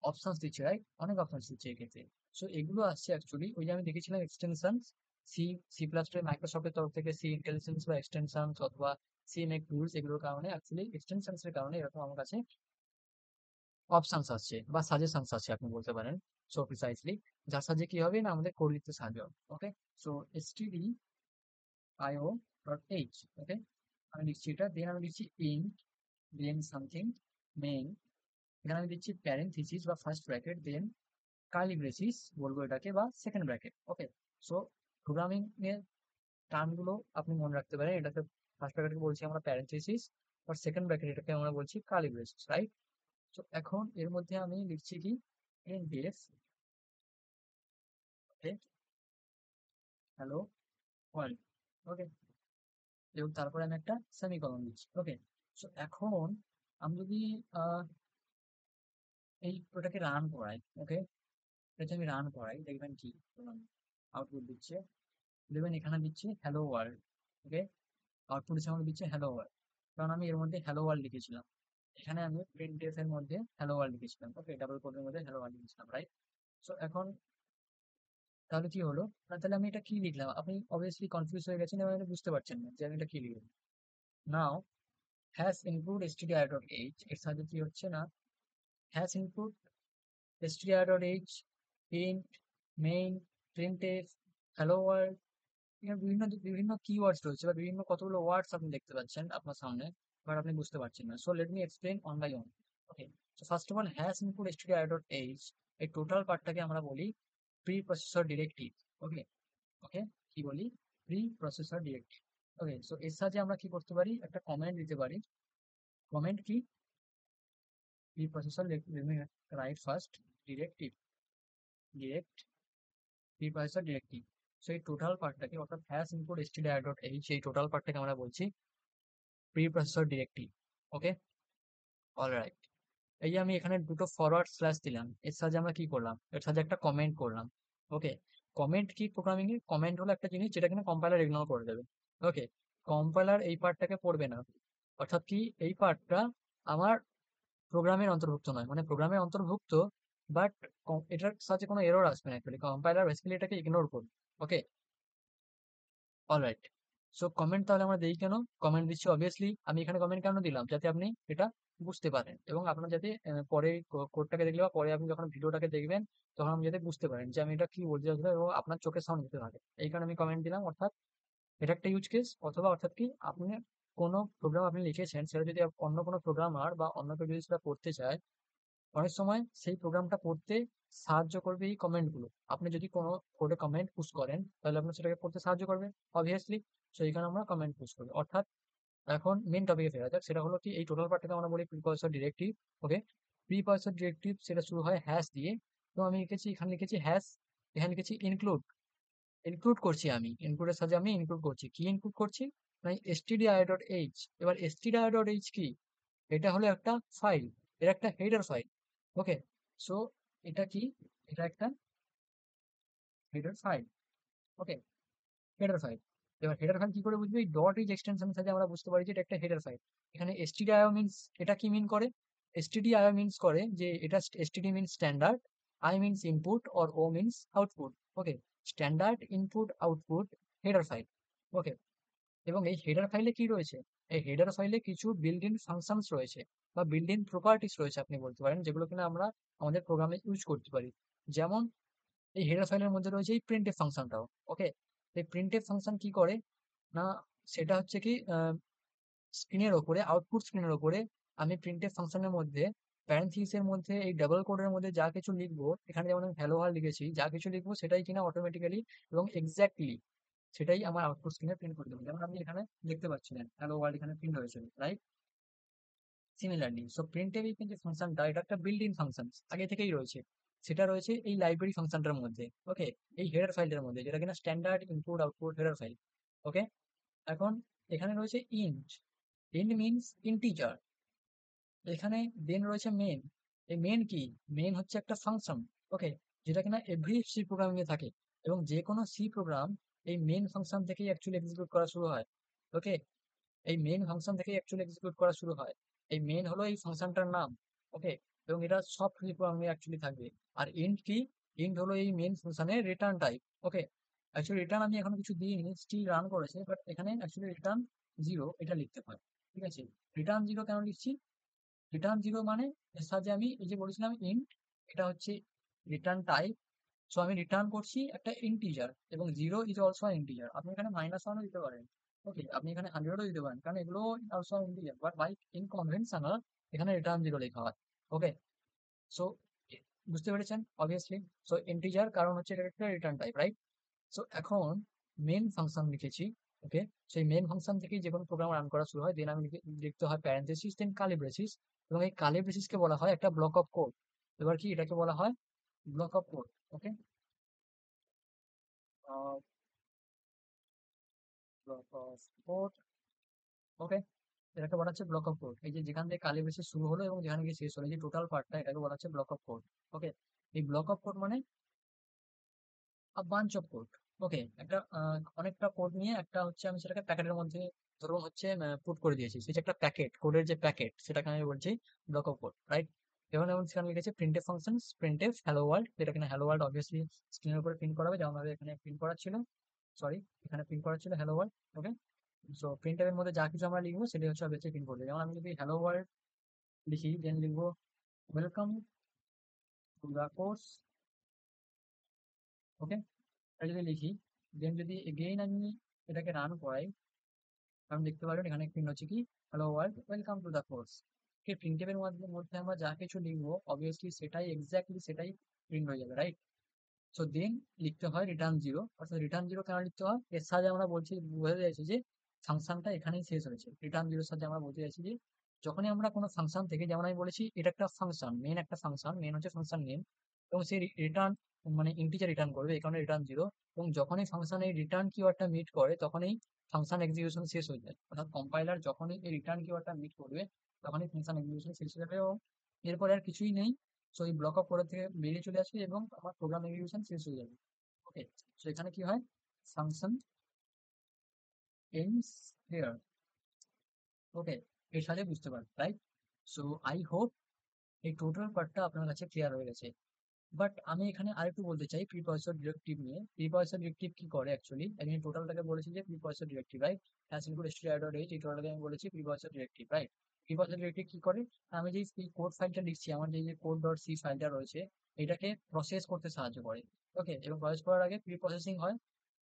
অপশনস দিচ্ছে, রাইট? অনেক অপশনস দিচ্ছে এক্ষেত্রে। সো এগুলো আসছে অ্যাকচুয়ালি ওই যে আমি দেখেছিলাম এক্সটেনশন, সি সি প্লাস মাইক্রোসফটের তরফ থেকে সি ইন্টেলিজেন্স বা এক্সটেনশন অথবা সি মেক টুলস, এগুলোর কারণে অ্যাকচুয়ালি এক্সটেনশনস এর কারণে এরকম আমার কাছে অপশনস আসছে বা সাজেশনস আছে আপনি বলতে পারেন। সো প্রিসাইজলি যার সাহায্যে কি হবে না, আমাদের কোড লিখতে সাহায্য হবে। ওকে, সো stdio ডট এইচ। ওকে, আমি লিখছি এটা, দেন আমি লিখছি ইন্ট, দেন সামথিং মেইন, এখানে আমি দিচ্ছি প্যারেন্থিসিস বা ফার্স্ট ব্র্যাকেট, দেন কার্লি ব্রেসিস বলবো এটাকে, বা সেকেন্ড ব্র্যাকেট। ওকে, সো প্রোগ্রামিং এর টার্মগুলো আপনি মনে রাখতে পারেন, এটাকে ফার্স্ট ব্র্যাকেটকে বলছি আমরা প্যারেন্থিসিস, আর সেকেন্ড ব্র্যাকেট এটাকে আমরা বলছি কার্লি ব্রেসিস, রাইট? তো এখন এর মধ্যে আমি লিখছি কি এনভিএস, ওকে, হ্যালো ওয়ার্ল্ড। ওকে, এবং তারপরে আমি একটা সেমিকলন দিচ্ছি। ওকে, সো এখন আমি যদি আহ, এই ওটাকে রান করাই, ওকে, এটা আমি রান করাই, দেখবেন কি আউটপুট দিচ্ছে, দেখবেন এখানে দিচ্ছে হ্যালো ওয়ার্ল্ড। ওকে, আউটপুট হিসেবে দিচ্ছে হ্যালো ওয়ার্ল্ড, কারণ আমি এর মধ্যে হ্যালো ওয়ার্ল্ড লিখেছিলাম। এখানে আমি প্রিন্টএফ এর মধ্যে হ্যালো ওয়ার্ল্ড লিখেছিলাম, ওকে, ডাবল কোটের মধ্যে হ্যালো ওয়ার্ল্ড লিখেছিলাম, রাইট? সো এখন তাহলে কি হলো, তাহলে আমি এটা কি লিখলাম, আপনি অবভিয়াসলি কনফিউজ হয়ে গেছেন এবং এটা বুঝতে পারছেন না যে আমি এটা কি লিখলাম। Now hash include stdio dot H এর সাথে কি হচ্ছে না, hash include stdio dot H, print, main, printf, hello world, এখানে বিভিন্ন বিভিন্ন কিওয়ার্ডস রয়েছে বা বিভিন্ন কতগুলো ওয়ার্ডস আপনি দেখতে পাচ্ছেন আপনার সামনে, বাট আপনি বুঝতে পারছেন না। So let me explain one by one. Okay, so first of all hash input stdio dot H, এই টোটাল পার্টটাকে আমরা বলি preprocessor directive. Okay, okay, কি বলি, preprocessor directive. Okay, so এর সাহায্যে আমরা কি করতে পারি, একটা কমেন্ট দিতে পারি। কমেন্ট কি, pre processor right first directive, direct pre processor directive. So এই টোটাল পার্টটাকে, অর্থাৎ hash input stdio dot h, এই টোটাল পার্টটাকে আমরা বলছি প্রি প্রসেসর ডিরেক্টিভ। ওকে, অলরাইট। এই যে আমি এখানে দুটো ফরওয়ার্ড স্ল্যাশ দিলাম, এর সাহায্যে আমরা কি করলাম, এর সাহায্যে একটা কমেন্ট করলাম। ওকে, কমেন্ট কি প্রোগ্রামিং এ, কমেন্ট হলো একটা জিনিস যেটা কিনা কম্পাইলার ইগনোর করে দেবে। ওকে, কম্পাইলার এই পার্টটাকে পড়বে না, অর্থাৎ কি এই পার্টটা আমার প্রোগ্রামের অন্তর্ভুক্ত নয়, মানে প্রোগ্রামের অন্তর্ভুক্ত, বাট এটার সাথে কোনো এরর আসবে না, অ্যাকচুয়ালি কম্পাইলার বেসিক্যালি এটাকে ইগনোর করবে। ওকে, অলরাইট। সো কমেন্ট তাহলে আমরা দিই কেন, কমেন্ট দিচ্ছি অবভিয়াসলি, আমি এখানে কমেন্ট কেন দিলাম, যাতে আপনি এটা বুঝতে পারেন এবং আপনার যাতে পরে কোডটাকে দেখলে বা পরে আপনি যখন ভিডিওটাকে দেখবেন তখন আপনি যাতে বুঝতে পারেন যে আমি এটা কি বলতে চাচ্ছিলাম এবং আপনার চোখের সামনে দিতে থাকে, এই কারণে আমি কমেন্ট দিলাম। অর্থাৎ এটা একটা ইউজ কেস, অথবা অর্থাৎ কি আপনি কোনো প্রোগ্রাম আপনি লিখেছেন, সেটা যদি অন্য কোনো প্রোগ্রামার বা অন্য কেউ যদি সেটা পড়তে চায়, অনেক সময় সেই প্রোগ্রামটা পড়তে সাহায্য করবে এই কমেন্টগুলো। আপনি যদি কোনো কোডে কমেন্ট পুশ করেন তাহলে আপনার সেটাকে পড়তে সাহায্য করবে অবভিয়াসলি। সো এইখানে আমরা কমেন্ট পুশ করি। অর্থাৎ এখন মেন টপিকে ফেরা যাক, সেটা হলো কি এই টোটাল পার্টটাকে আমরা বলি প্রিপসর ডিরেক্টিভ। ওকে, প্রিপসর ডিরেক্টিভ সেটা শুরু হয় হ্যাশ দিয়ে। তো আমি লিখেছি, এখানে লিখেছি হ্যাশ, এখানে লিখেছি ইনক্লুড, ইনক্লুড করছি আমি, ইনক্লুডের সাথে আমি ইনক্লুড করছি, কি ইনক্লুড করছি, মানে stdio.h। এবার stdio.h কি, এটা হলো একটা ফাইল, এর একটা হেডার ফাইল। ওকে, সো এটা কি, এটা একটা হেডার ফাইল। ওকে, হেডার ফাইল। এবার হেডার ফাইল কি করে বুঝবো, এই ডট ইজ এক্সটেনশনের সাথে আমরা বুঝতে পারি যে এটা একটা হেডার ফাইল। এখানে stdio মিন্স, এটা কি মিন করে, stdio মিন্স করে যে এটা, std means standard, i means input, or o means output. Okay, standard input output header file. Okay, এবং এই হেডার ফাইলে কি রয়েছে, এই হেডার ফাইলে কিছু বিল্ড ইন ফাংশনস রয়েছে বা বিল্ড ইন প্রপার্টিস রয়েছে আপনি বলতে পারেন, যেগুলো কিনা আমরা আমাদের প্রোগ্রামে ইউজ করতে পারি। যেমন এই হেডার ফাইলের মধ্যে রয়েছে এই প্রিন্টএফ ফাংশনটাও। ওকে, এই প্রিন্টএফ ফাংশন কি করে না, সেটা হচ্ছে কি স্ক্রিনের ওপরে, আউটপুট স্ক্রিনের ওপরে আমি প্রিন্টএফ ফাংশনের মধ্যে প্যারেন্থিসিসের মধ্যে এই ডাবল কোডের মধ্যে যা কিছু লিখবো, এখানে যেমন আমি হ্যালো ওয়ার্ল্ড লিখেছি, যা কিছু লিখবো সেটাই কিনা অটোমেটিক্যালি এবং এক্স্যাক্টলি সেটাই আমার আউটপুট স্ক্রিনে প্রিন্ট করে দেবো। যেমন আপনি এখানে দেখতে পাচ্ছিলেন হ্যালো ওয়ার্ল্ড এখানে প্রিন্ট হয়েছিল, রাইট? সিমিলারলি সো প্রিন্টএফ এই যে ফাংশনটা, এটা একটা বিল্ড ইন ফাংশন আগে থেকেই রয়েছে, সেটা রয়েছে এই লাইব্রেরি ফাংশনটার মধ্যে। ওকে, এই হেডার ফাইলটার মধ্যে, যেটা কিনা standard input output header file. Okay, এখন এখানে রয়েছে ইন্ট, ইন্ট মিনস ইন্টিজার। এখানে দেন রয়েছে মেন, এই মেন কি, মেন হচ্ছে একটা ফাংশন। ওকে, যেটা কিনা এভরি সি প্রোগ্রামিং এ থাকে এবং যে কোনো সি প্রোগ্রাম এই মেন ফাংশন থেকেই অ্যাকচুয়ালি এক্সিকিউট করা শুরু হয়। ওকে, এই মেন ফাংশন থেকেই অ্যাকচুয়ালি এক্সিকিউট করা শুরু হয়। এই মেন হলো এই ফাংশনটার নাম। ওকে, এবং এটা সব সি প্রোগ্রামে অ্যাকচুয়ালি থাকবে। আর ইন্ট কি, ইন্ট হলো এই মেন ফাংশনের রিটার্ন টাইপ। ওকে, অ্যাকচুয়ালি রিটার্ন আমি এখন কিছু দিইনি, স্টিল রান করেছে, বাট এখানে অ্যাকচুয়ালি রিটার্ন জিরো এটা লিখতে হয়। ঠিক আছে, রিটার্ন জিরো কেন লিখছি, রিটার্ন জিরো মানে এর সাথে আমি এই যে বলেছিলাম ইন্ট, এটা হচ্ছে রিটার্ন টাইপ। সো আমি রিটার্ন করছি একটা ইন্টিজার এবং জিরো ইজ অলসো ইন্টিজার। আপনি এখানে -1ও দিতে পারেন। ওকে, আপনি এখানে 100ও দিতে পারেন, কারণ এগুলো also integer, but by in conventional এখানে রিটার্ন জিরো লেখা হয়। ওকে, সো বুঝতে পেরেছেন অবভিয়াসলি। সো ইন্টিজার কারণ হচ্ছে এটা একটা রিটার্ন টাইপ, রাইট? সো এখন মেন ফাংশন লিখেছি। ওকে, সেই মেন ফাংশন থেকেই যে কোনো প্রোগ্রাম রান করা শুরু হয়, দেন আমি লিখতে হয় প্যারেন্থেসিস দেন কার্লি ব্রেসিস, এবং এই কার্লি ব্রেসিসকে বলা হয় একটা ব্লক অফ কোড। এবার কি এটাকে বলা হয় block of code. Okay, block of code. Okay, এটাকে বলা হচ্ছে ব্লক অফ কোড। এই যে যেখান থেকে কার্লি ব্রেসিস শুরু হলো এবং যেখানে গিয়ে শেষ হলো, এই যে টোটাল পার্টটা, এটাকে বলা হচ্ছে ব্লক অফ কোড। ওকে, এই ব্লক অফ কোড মানে বাঞ্চ অফ কোড। ওকে, একটা অনেকটা কোড নিয়ে একটা হচ্ছে আমি সেটাকে প্যাকেটের মধ্যে ধরুন হচ্ছে পুট করে দিয়েছি, সেই যে একটা প্যাকেট, কোডের যে প্যাকেট, সেটাকে আমি বলছি ব্লক অফ কোড, রাইট? এবং এবং সেখানে লিখেছে printf functions, printf hello world, যেটা কিনা হ্যালো ওয়ার্ল্ড অবভিয়াসলি স্ক্রিনের উপরে প্রিন্ট করাবে, যেমন ভাবে এখানে প্রিন্ট করা ছিল, সরি এখানে প্রিন্ট করা ছিল হ্যালো ওয়ার্ল্ড। ওকে, সো প্রিন্টএফ এর মধ্যে যা কিছু আমরা লিখবো সেটাই হচ্ছে অবভিয়াসলি প্রিন্ট করবে। যেমন আমি যদি হ্যালো ওয়ার্ল্ড লিখি, দেন লিখবো ওয়েলকাম টু দ্য কোর্স। ওকে, এটা যদি লিখি, দেন যদি এগেইন আমি এটাকে রান করাই, কারণ দেখতে পারেন এখানে প্রিন্ট হচ্ছে কি hello world welcome to the course. এই প্রিন্টের মধ্যে মধ্যে আমরা যা কিছু লিখবো অবভিয়াসলি সেটাই এক্স্যাক্টলি সেটাই প্রিন্ট হয়ে যাবে, রাইট? সো দেন লিখতে হয় রিটার্ন জিরো। অর্থাৎ রিটার্ন জিরো কেন লিখতে হয়, এর সাথে আমরা বলছি, বোঝাতে চাইছি যে ফাংশনটা এখানেই শেষ হয়েছে। রিটার্ন জিরোর সাথে আমরা বলতে চাইছি যে যখনই আমরা কোনো ফাংশন থেকে, যেমন আমি বলেছি এটা একটা ফাংশন, মেন একটা ফাংশন, মেন হচ্ছে ফাংশন নেম, এবং সেই রিটার্ন মানে ইন্টিজার রিটার্ন করবে, এই কারণে রিটার্ন জিরো। এবং যখনই ফাংশন এই রিটার্ন কিওয়ার্ডটা মিট করে তখনই ফাংশন এক্সিকিউশন শেষ হয়ে যায়। অর্থাৎ কম্পাইলার যখনই এই রিটার্ন কিওয়ার্ডটা মিট করবে তখনই ফাংশন এক্সিকিউশন শেষ হয়ে যাবে, এবং এরপরে আর কিছুই নেই। সো এই ব্লক অফ কোড থেকে বেরিয়ে চলে আসবে এবং আমার প্রোগ্রাম এক্সিকিউশন শেষ হয়ে যাবে। ওকে, সো এখানে কি হয়, ফাংশন এন্ডস হিয়ার। ওকে, এর সাথে বুঝতে পারবে, রাইট? সো আই হোপ এই টোটাল পার্টটা আপনার কাছে ক্লিয়ার হয়ে গেছে। বাট আমি এখানে আরেকটু বলতে চাই প্রিপসর ডিরেক্টিভ নিয়ে। প্রিপসর ডিরেক্টিভ কি করে অ্যাকচুয়ালি, আমি টোটালটাকে বলেছি যে preprocessor directive, right? Hash include str.h, এই টোটালটাকে আমি বলেছি preprocessor directive, right? Preprocessor directive কি করে, আমি যে কোড ফাইলটা লিখছি, আমার যে কোড ডট সি ফাইলটা রয়েছে, এটাকে প্রসেস করতে সাহায্য করে। ওকে, এবং প্রসেস করার আগে প্রি প্রসেসিং হয়।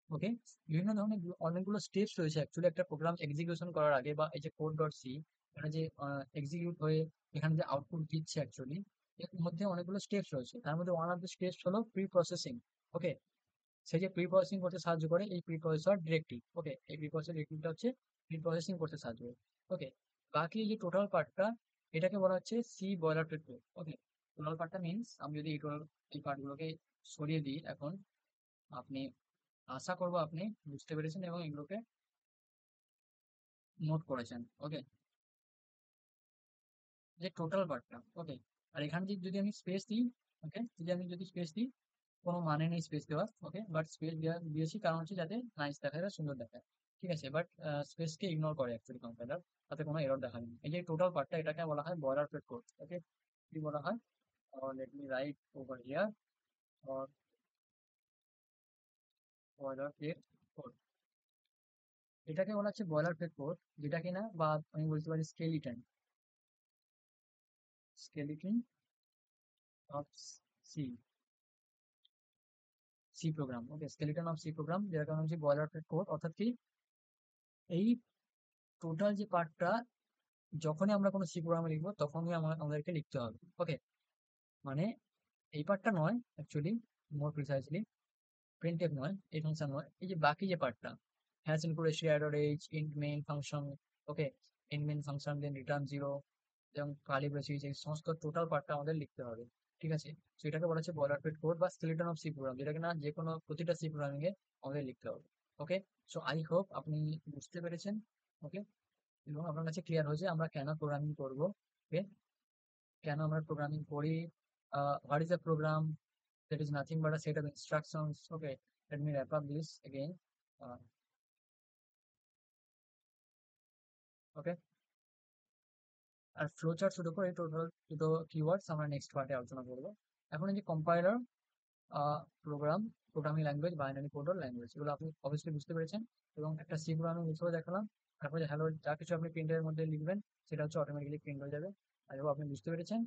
ওকে, বিভিন্ন ধরনের অনেকগুলো স্টেপস রয়েছে অ্যাকচুয়ালি একটা প্রোগ্রাম এক্সিকিউশন করার আগে, বা এই যে কোড ডট সি, এটা যে এক্সিকিউট হয়ে এখানে যে আউটপুট দিচ্ছে অ্যাকচুয়ালি, এর মধ্যে অনেকগুলো স্টেপস রয়েছে। তার মধ্যে ওয়ান অফ দ্য স্টেপস হলো প্রি প্রসেসিং। ওকে, সেই যে প্রি প্রসেসিং করতে সাহায্য করে এই প্রি প্রসেসর ডিরেক্টিভ। ওকে, এই প্রি প্রসেসর ডিরেক্টিভটা হচ্ছে প্রি প্রসেসিং করতে সাহায্য করে। ওকে, বাকি এই যে টোটাল পার্টটা, এটাকে বলা হচ্ছে সি বয়লার প্লেট কোড। ওকে, টোটাল পার্টটা মিনস আমি যদি এই টোটাল এই পার্টগুলোকে সরিয়ে দিই এখন, আপনি, আশা করবো আপনি বুঝতে পেরেছেন এবং এগুলোকে নোট করেছেন। ওকে, যে টোটাল পার্টটা। ওকে, আর এখানে যদি আমি স্পেস দিই, ওকে, যদি স্পেস দিই, কোনো মানে নেই স্পেস দেওয়ার। ওকে, বাট স্পেস দিয়েছি কারণ হচ্ছে যাতে নাইস দেখায় বা সুন্দর দেখায়। ঠিক আছে, বাট স্পেসকে ইগনোর করে অ্যাকচুয়ালি কম্পাইলার, তাতে কোনো এরর দেখায় না। এই যে টোটাল পার্টটা, এটাকে বলা হয় বয়লার প্লেট কোড। ওকে, কি বলা হয়, let me write over here, or boiler plate code. এটাকে বলা হচ্ছে বয়লার প্লেট কোড, যেটা কিনা, বা আমি বলতে পারি skeleton, skeleton of C, C program. Okay, skeleton of C program, যেটা কারণ হচ্ছে বয়লার প্লেট কোড। অর্থাৎ কি, এই টোটাল যে পার্টটা যখনই আমরা কোনো সি প্রোগ্রামে লিখবো তখনই আমাদেরকে লিখতে হবে। ওকে, মানে এই পার্টটা নয় অ্যাকচুয়ালি, মোর প্রিসাইজলি প্রিন্টএফ নয়, এই ফাংশন নয়, এই যে বাকি যে পার্টটা, hash include str.h, int main function. Okay, int main function, then return zero, এবং কার্লি ব্রেসিস, এই সমস্ত টোটাল পার্টটা আমাদের লিখতে হবে। ঠিক আছে, তো এটাকে বলা হচ্ছে বয়লার প্লেট কোড বা স্কেলিটন অফ সি প্রোগ্রাম, যেটা কিনা যে কোনো প্রতিটা সি প্রোগ্রামিং এ আমাদের লিখতে হবে। ওকে, সো আই হোপ আপনি বুঝতে পেরেছেন। ওকে, এবং আপনার কাছে ক্লিয়ার হয়েছে আমরা কেন প্রোগ্রামিং করবো। ওকে, কেন আমরা প্রোগ্রামিং করি, what is a program, that is nothing but a set of instructions. Okay, let me wrap up this again. Uh, okay, আর ফ্লো চার্ট শুরু করে টোটাল দুটো কিওয়ার্ডস আমরা নেক্সট পার্টে আলোচনা করবো। এখন এই যে compiler, programming language, binary code language, এগুলো আপনি অবশ্যই বুঝতে পেরেছেন। এবং একটা সি প্রোগ্রামিং হিসেবে দেখালাম। তারপরে হ্যালো যা কিছু আপনি প্রিন্টারের মধ্যে লিখবেন সেটা হচ্ছে অটোমেটিক্যালি প্রিন্ট হয়ে যাবে। আর এবার আপনি বুঝতে পেরেছেন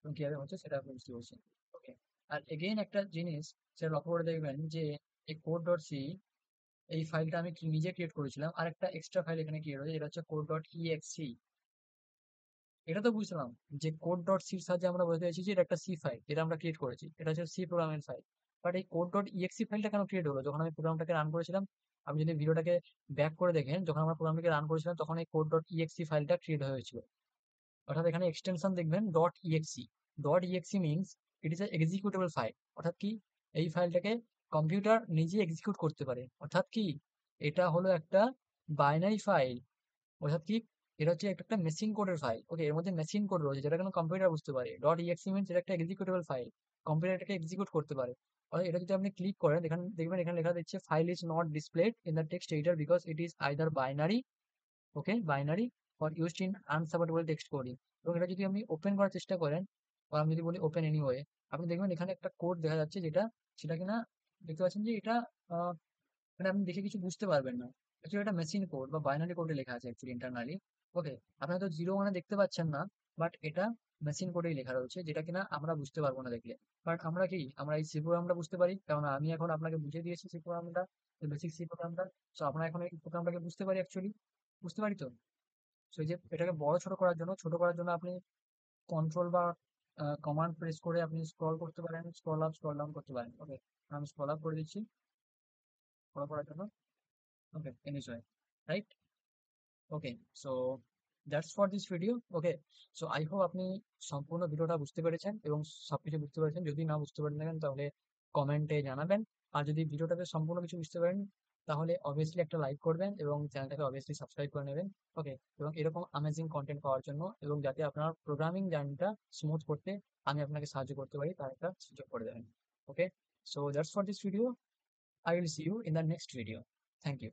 এবং কিভাবে হচ্ছে সেটা আপনি বুঝতে পেরেছেন। ওকে, আর এগেইন একটা জিনিস সেটা লক্ষ্য করে দেখবেন যে এই কোড ডট সি, এই ফাইলটা আমি নিজে ক্রিয়েট করেছিলাম, আর একটা এক্সট্রা ফাইল এখানে ক্রিয়েট হয়েছে, এটা হচ্ছে কোড ডট ইএক্সি। এটা তো বুঝলাম যে কোড ডট সির সাহায্যে আমরা বলতে চাইছি যে এটা একটা সি ফাইল যেটা আমরা ক্রিয়েট করেছি, এটা হচ্ছে সি প্রোগ্রামের ফাইল। বাট এই কোড ডট ইএক্সি ফাইলটা কেন ক্রিয়েট হলো যখন আমি প্রোগ্রামটাকে রান করেছিলাম? আপনি যদি ভিডিওটাকে ব্যাক করে দেখেন, যখন আমরা প্রোগ্রামটাকে রান করেছিলাম তখন এই কোড ডট ইএক্সি ফাইলটা ক্রিয়েট হয়েছিল। অর্থাৎ এখানে এক্সটেনশন দেখবেন dot exe. Dot exe means it is a executable file. অর্থাৎ কি, এই ফাইলটাকে কম্পিউটার নিজে এক্সিকিউট করতে পারে। অর্থাৎ কি, এটা হলো একটা বাইনারি ফাইল। অর্থাৎ কি, এটা হচ্ছে একটা মেশিন কোডের ফাইল। ওকে, এর মধ্যে মেশিন কোড রয়েছে যেটা কোনো কম্পিউটার বুঝতে পারে। ডট ইএক্সি মিনস এটা একটা এক্সিকিউটেবল ফাইল, কম্পিউটার এটাকে এক্সিকিউট করতে পারে। অর্থাৎ এটা যদি আপনি ক্লিক করেন, এখানে দেখবেন এখানে লেখা দিচ্ছে file is not displayed in the text editor because it is either binary, okay, binary for used in unsupportable text coding. এবং এটা যদি আপনি ওপেন করার চেষ্টা করেন, বা আমি যদি বলি ওপেন এনিওয়ে, আপনি দেখবেন এখানে একটা কোড দেখা যাচ্ছে যেটা, সেটা কিনা দেখতে পাচ্ছেন যে এটা, মানে আপনি দেখে কিছু বুঝতে পারবেন না। অ্যাকচুয়ালি এটা মেশিন কোড বা বাইনারি কোডে লেখা আছে অ্যাকচুয়ালি ইন্টারনালি। ওকে, আপনি হয়তো জিরো মানে দেখতে পাচ্ছেন না, বাট এটা মেশিন কোডেই লেখা রয়েছে যেটা কিনা আমরা বুঝতে পারবো না দেখলে। বাট আমরা কি, আমরা এই সি প্রোগ্রামটা বুঝতে পারি, কারণ আমি এখন আপনাকে বুঝিয়ে দিয়েছি সি প্রোগ্রামটা, বেসিক সি প্রোগ্রামটা। সো আমরা এখন এই প্রোগ্রামটাকে বুঝতে পারি অ্যাকচুয়ালি, বুঝতে পারি তো। সো এই যে এটাকে বড় ছোট করার জন্য আপনি কন্ট্রোল বা কমান্ড প্রেস করে আপনি স্ক্রল করতে পারেন, স্ক্রল আপ স্ক্রল ডাউন করতে পারেন। ওকে, আমি স্ক্রল আপ করে দিচ্ছি ফলো করার জন্য। Okay, enjoy, right? Okay, so that's for this video. Okay, so I hope আপনি সম্পূর্ণ ভিডিওটা বুঝতে পেরেছেন এবং সবকিছু বুঝতে পেরেছেন। যদি না বুঝতে পারেন থাকেন তাহলে কমেন্টে জানাবেন। আর যদি ভিডিওটাতে সম্পূর্ণ কিছু বুঝতে পারেন তাহলে অবভিয়াসলি একটা লাইক করবেন এবং চ্যানেলটাকে অবভিয়াসলি সাবস্ক্রাইব করে নেবেন। ওকে, এবং এরকম অ্যামেজিং কন্টেন্ট পাওয়ার জন্য এবং যাতে আপনার প্রোগ্রামিং জার্নিটা স্মুথ করতে আমি আপনাকে সাহায্য করতে পারি তার একটা সুযোগ করে দেবেন। Okay, so that's for this video. I will see you in the next video. Thank you.